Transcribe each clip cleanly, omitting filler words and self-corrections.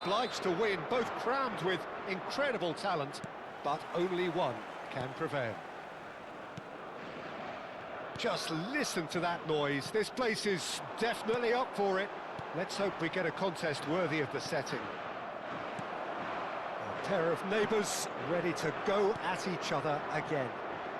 obliged to win, both crammed with incredible talent, but only one can prevail. Just listen to that noise. This place is definitely up for it. Let's hope we get a contest worthy of the setting. A pair of neighbours ready to go at each other again.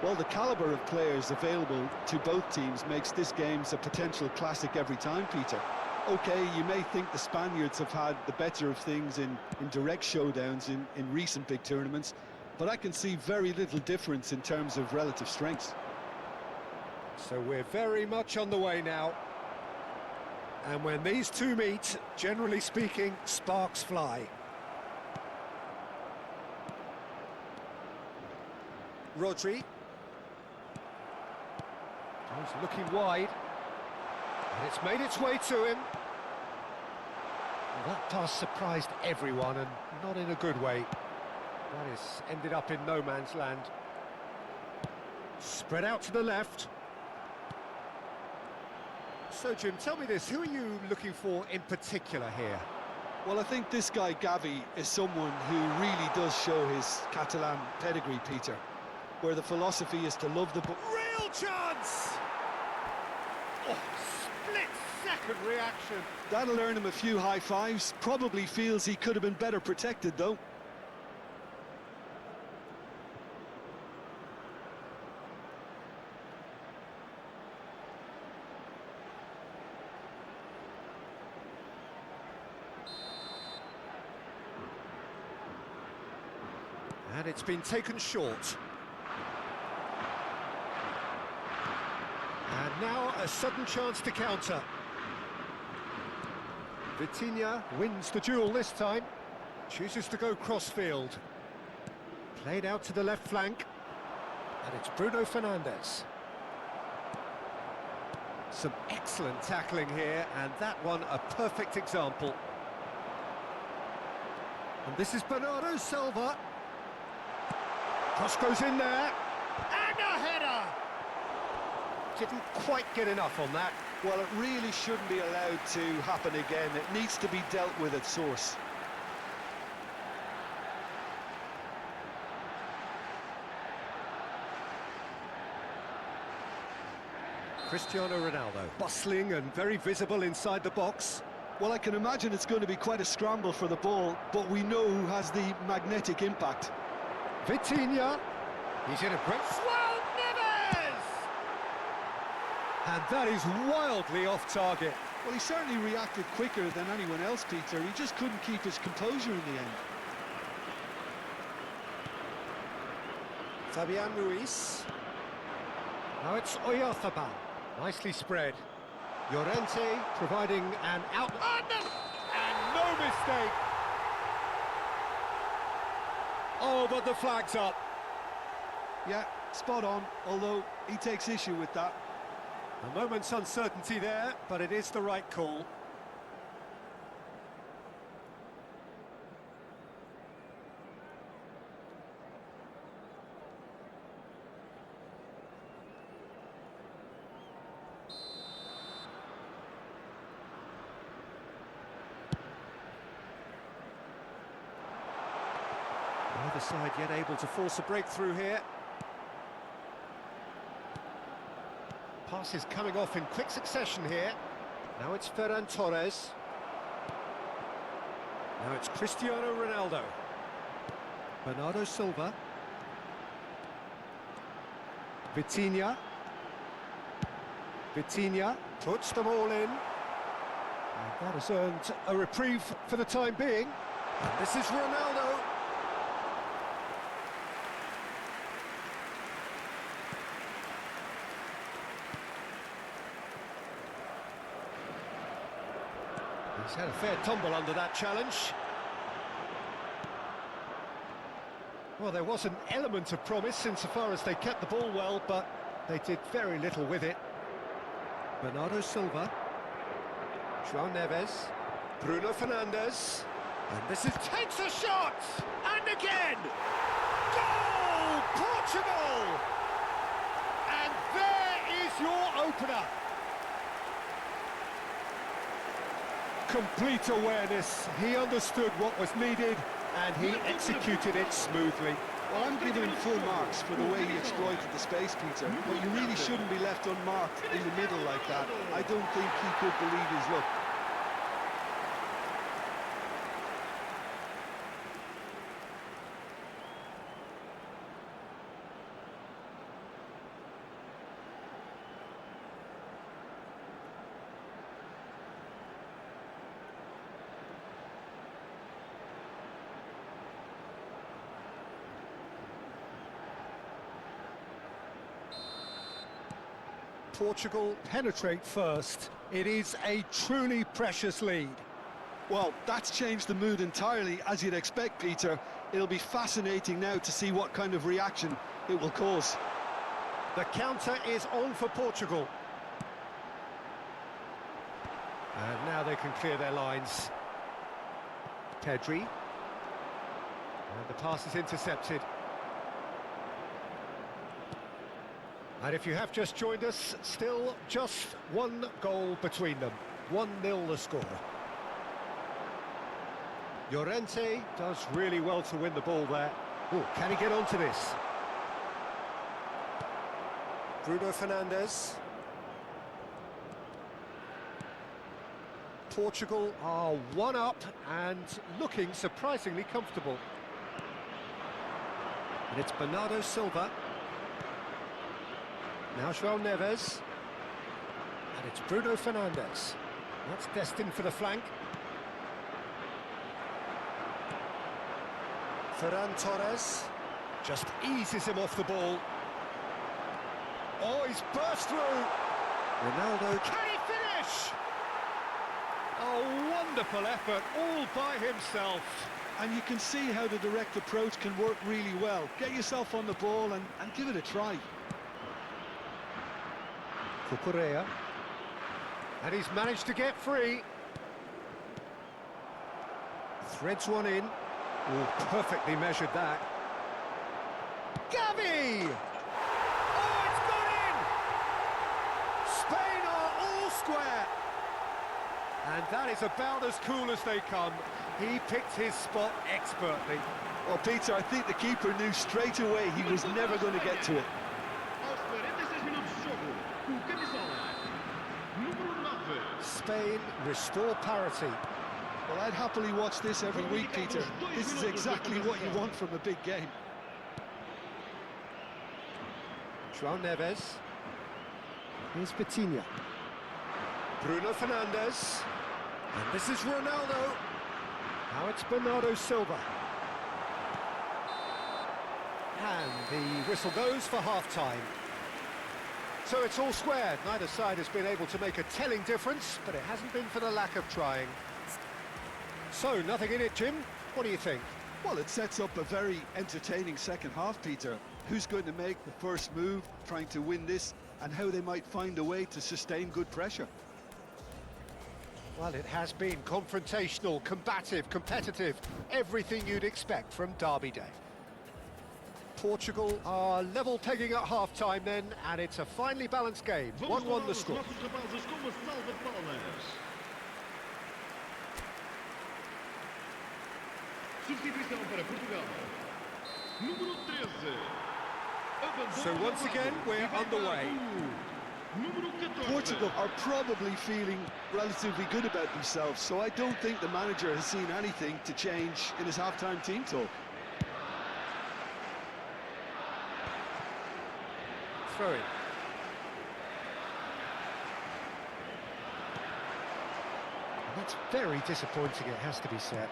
Well, the calibre of players available to both teams makes this game a potential classic every time, Peter. OK, you may think the Spaniards have had the better of things in direct showdowns in recent big tournaments, but I can see very little difference in terms of relative strengths. So we're very much on the way now. And when these two meet, generally speaking, sparks fly. Rodri. He's looking wide. And it's made its way to him. Well, that pass surprised everyone, and not in a good way. That has ended up in no man's land. Spread out to the left. So, Jim, tell me this, who are you looking for in particular here? Well, I think this guy, Gavi, is someone who really does show his Catalan pedigree, Peter, where the philosophy is to love the ball. Real chance! Oh, split-second reaction. That'll earn him a few high fives. Probably feels he could have been better protected, though. And it's been taken short. And now a sudden chance to counter. Vitinha wins the duel this time. Chooses to go cross-field. Played out to the left flank. And it's Bruno Fernandes. Some excellent tackling here, and that one a perfect example. And this is Bernardo Silva. Cross goes in there, and a header! Didn't quite get enough on that. Well, it really shouldn't be allowed to happen again. It needs to be dealt with at source. Cristiano Ronaldo, bustling and very visible inside the box. Well, I can imagine it's going to be quite a scramble for the ball, but we know who has the magnetic impact. Vitinha, he's in a great... Well, Neves! And that is wildly off target. Well, he certainly reacted quicker than anyone else, Peter. He just couldn't keep his composure in the end. Fabian Ruiz. Now it's Oyarzabal. Nicely spread. Llorente providing an out... And no mistake! Oh, but the flag's up. Yeah, spot on, although he takes issue with that. A moment's uncertainty there, but it is the right call. Neither side yet able to force a breakthrough here. Pass is coming off in quick succession here. Now it's Ferran Torres. Now it's Cristiano Ronaldo. Bernardo Silva. Vitinha. Vitinha puts them all in. And that has earned a reprieve for the time being. And this is Ronaldo. He's had a fair tumble under that challenge. Well, there was an element of promise insofar as they kept the ball well, but they did very little with it. Bernardo Silva. João Neves. Bruno Fernandes. And this is... takes a shot! And again! Goal! Portugal! And there is your opener. Complete awareness. He understood what was needed, and he executed it smoothly. Well, I'm giving him full marks for the way he exploited the space, Peter, but you really shouldn't be left unmarked in the middle like that. I don't think he could believe his luck. Portugal penetrate first. It is a truly precious lead. Well, that's changed the mood entirely, as you'd expect, Peter. It'll be fascinating now to see what kind of reaction it will cause. The counter is on for Portugal. And now they can clear their lines. Pedri. And the pass is intercepted. And if you have just joined us, still just one goal between them. 1-0 the score. Llorente does really well to win the ball there. Oh, can he get onto this? Bruno Fernandes. Portugal are 1 up and looking surprisingly comfortable. And it's Bernardo Silva. Now João Neves, and it's Bruno Fernandes. That's destined for the flank. Ferran Torres just eases him off the ball. Oh, he's burst through. Ronaldo, can he finish? A wonderful effort, all by himself. And you can see how the direct approach can work really well. Get yourself on the ball and give it a try. Cucurella, and he's managed to get free. Threads one in. Oh, perfectly measured that. Gavi! Oh, it's gone in! Spain are all square. And that is about as cool as they come. He picked his spot expertly. Well, Peter, I think the keeper knew straight away he was never going to get to it. Spain restore parity. Well, I'd happily watch this every week, Peter. This is exactly what you want from a big game. João Neves. Here's Vitinha. Bruno Fernandes. And this is Ronaldo. Now it's Bernardo Silva. And the whistle goes for half-time. So it's all square. Neither side has been able to make a telling difference, but it hasn't been for the lack of trying. So, nothing in it, Jim. What do you think? Well, it sets up a very entertaining second half, Peter. Who's going to make the first move, trying to win this, and how they might find a way to sustain good pressure. Well, it has been confrontational, combative, competitive, everything you'd expect from Derby Day. Portugal are level pegging at half-time then, and it's a finely balanced game. 1-1 the score. So once again, we're underway. Portugal are probably feeling relatively good about themselves, so I don't think the manager has seen anything to change in his half-time team talk. Throw in. That's very disappointing, it has to be said.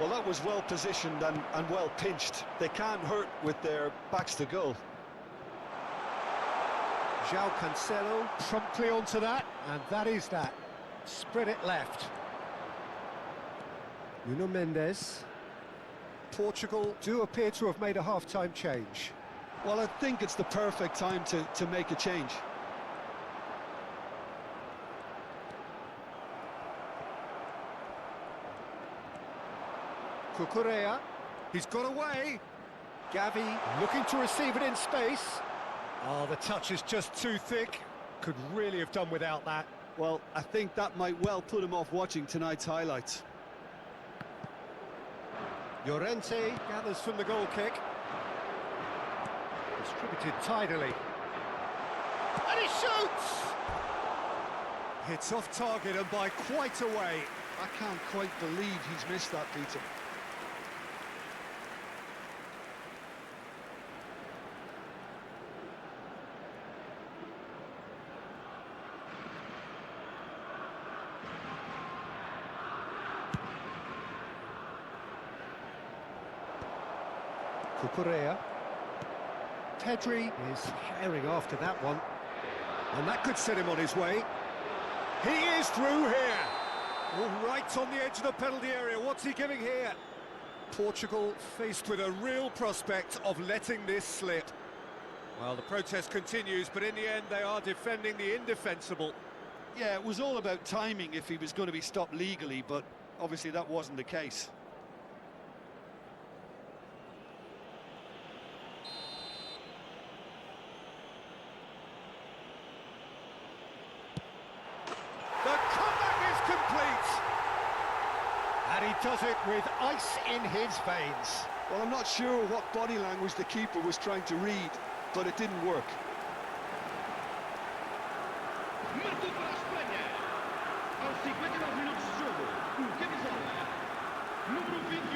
Well, that was well positioned and well pinched. They can't hurt with their backs to goal. João Cancelo promptly onto that, and that is that. Spread it left. Nuno Mendes. Portugal do appear to have made a half-time change. Well, I think it's the perfect time to make a change. Cucurella, he's got away. Gavi looking to receive it in space. Oh, the touch is just too thick. Could really have done without that. Well, I think that might well put him off watching tonight's highlights. Llorente gathers from the goal kick. Distributed tidily. And he shoots! It's off target and by quite a way. I can't quite believe he's missed that, Peter. Cucurella. Pedri is herring after that one. And that could set him on his way. He is through here. All right on the edge of the penalty area. What's he giving here? Portugal faced with a real prospect of letting this slip. Well, the protest continues, but in the end they are defending the indefensible. Yeah, it was all about timing if he was going to be stopped legally, but obviously that wasn't the case. The comeback is complete! And he does it with ice in his veins. Well, I'm not sure what body language the keeper was trying to read, but it didn't work. Marcou para a Espanha. Aos 59 minutos de jogo, o camisola número 21.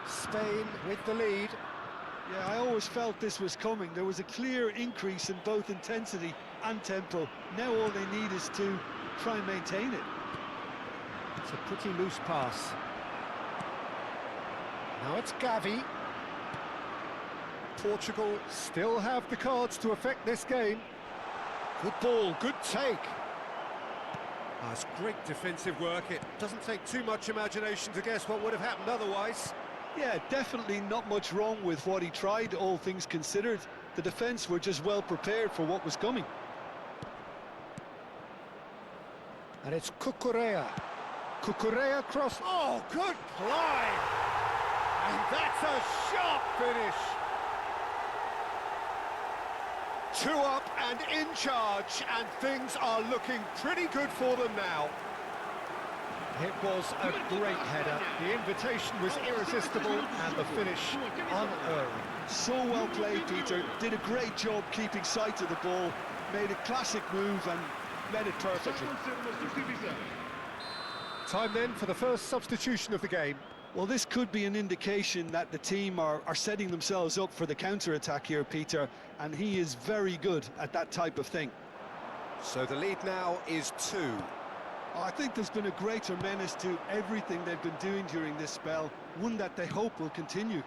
Spain with the lead. Yeah, I always felt this was coming. There was a clear increase in both intensity and tempo. Now all they need is to try and maintain it. It's a pretty loose pass. Now it's Gavi. Portugal still have the cards to affect this game. Good ball, good take. That's great defensive work. It doesn't take too much imagination to guess what would have happened otherwise. Yeah, definitely not much wrong with what he tried, all things considered. The defence were just well prepared for what was coming. And it's Cucurella. Cucurella cross. Oh, good climb! And that's a sharp finish. 2 up and in charge, and things are looking pretty good for them now. It was a great header. The invitation was irresistible and the finish unerring. So well played, Peter. Did a great job keeping sight of the ball, made a classic move and met it perfectly. Time then for the first substitution of the game. Well, this could be an indication that the team are setting themselves up for the counter-attack here, Peter, and he is very good at that type of thing. So the lead now is 2. I think there's been a greater menace to everything they've been doing during this spell, one that they hope will continue.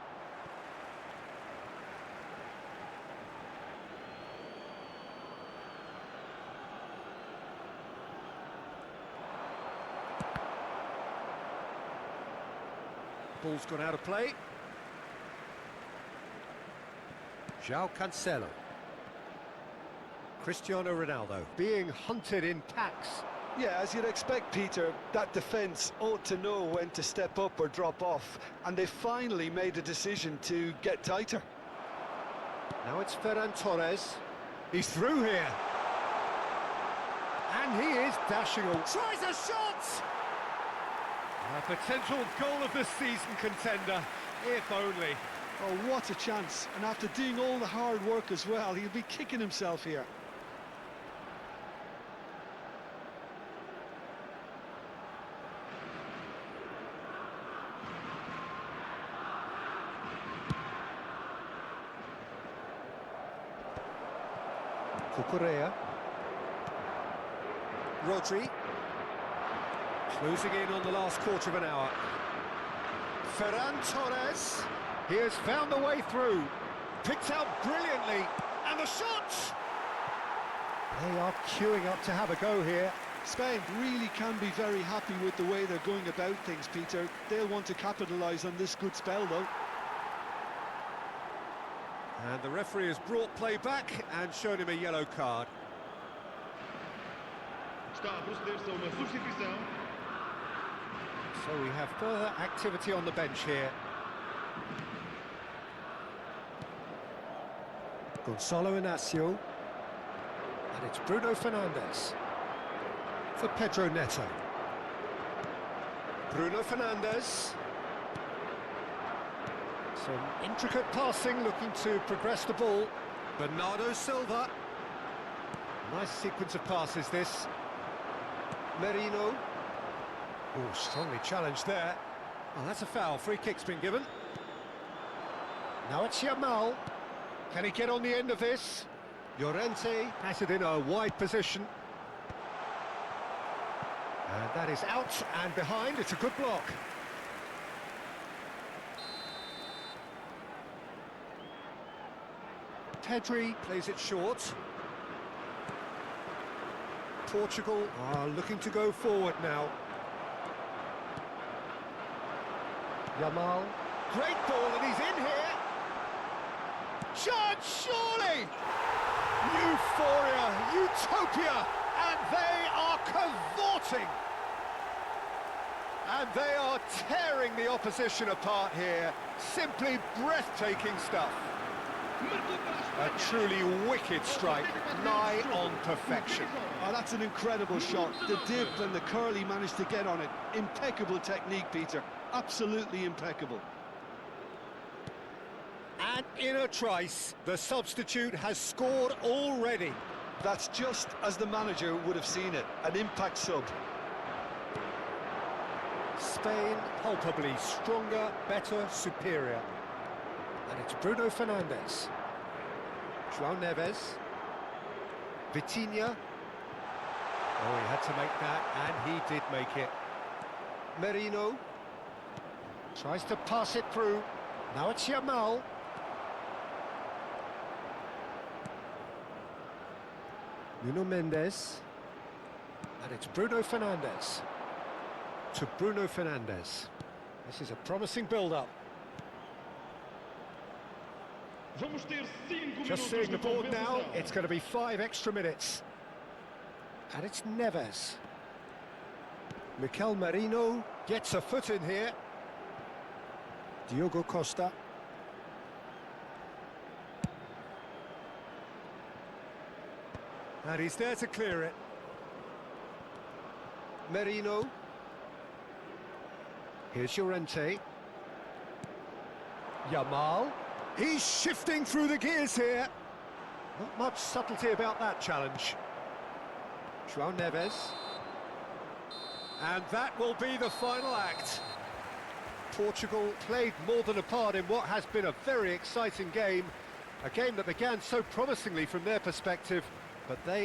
Ball's gone out of play. João Cancelo. Cristiano Ronaldo being hunted in packs. Yeah, as you'd expect, Peter, that defence ought to know when to step up or drop off, and they finally made a decision to get tighter. Now it's Ferran Torres. He's through here. And he is dashing away. Tries a shot! A potential goal of the season contender, if only. Oh, what a chance. And after doing all the hard work as well, he'll be kicking himself here. Cucurella. Rodri. Closing in on the last quarter of an hour. Ferran Torres. He has found the way through. Picked out brilliantly. And the shot! They are queuing up to have a go here. Spain really can be very happy with the way they're going about things, Peter. They'll want to capitalise on this good spell, though. And the referee has brought play back and shown him a yellow card. Está a proceder-se a uma substituição. So we have further activity on the bench here. Gonzalo Inacio. And it's Bruno Fernandes. For Pedro Neto. Bruno Fernandes. Some intricate passing, looking to progress the ball. Bernardo Silva. Nice sequence of passes, this. Merino. Oh, strongly challenged there. Oh, that's a foul. Free kick's been given. Now it's Yamal. Can he get on the end of this? Llorente has it in a wide position. And that is out and behind. It's a good block. Pedri plays it short. Portugal are looking to go forward now. Yamal. Great ball, and he's in here. Chance, surely! Euphoria, utopia, and they are cavorting. And they are tearing the opposition apart here. Simply breathtaking stuff. A truly wicked strike, nigh on perfection. Oh, that's an incredible shot. The dip and the curl he managed to get on it. Impeccable technique, Peter. Absolutely impeccable. And in a trice, the substitute has scored already. That's just as the manager would have seen it. An impact sub. Spain palpably stronger, better, superior. And it's Bruno Fernandes. João Neves. Vitinha. Oh, he had to make that, and he did make it. Merino. Tries to pass it through. Now it's Yamal. Nuno Mendes. And it's Bruno Fernandes. To Bruno Fernandes. This is a promising build-up. Just seeing the board now, it's going to be 5 extra minutes. And it's Neves. Mikel Merino gets a foot in here. Diogo Costa. And he's there to clear it. Merino. Here's Llorente. Yamal. He's shifting through the gears here. Not much subtlety about that challenge. João Neves. And that will be the final act. Portugal played more than a part in what has been a very exciting game. A game that began so promisingly from their perspective, but they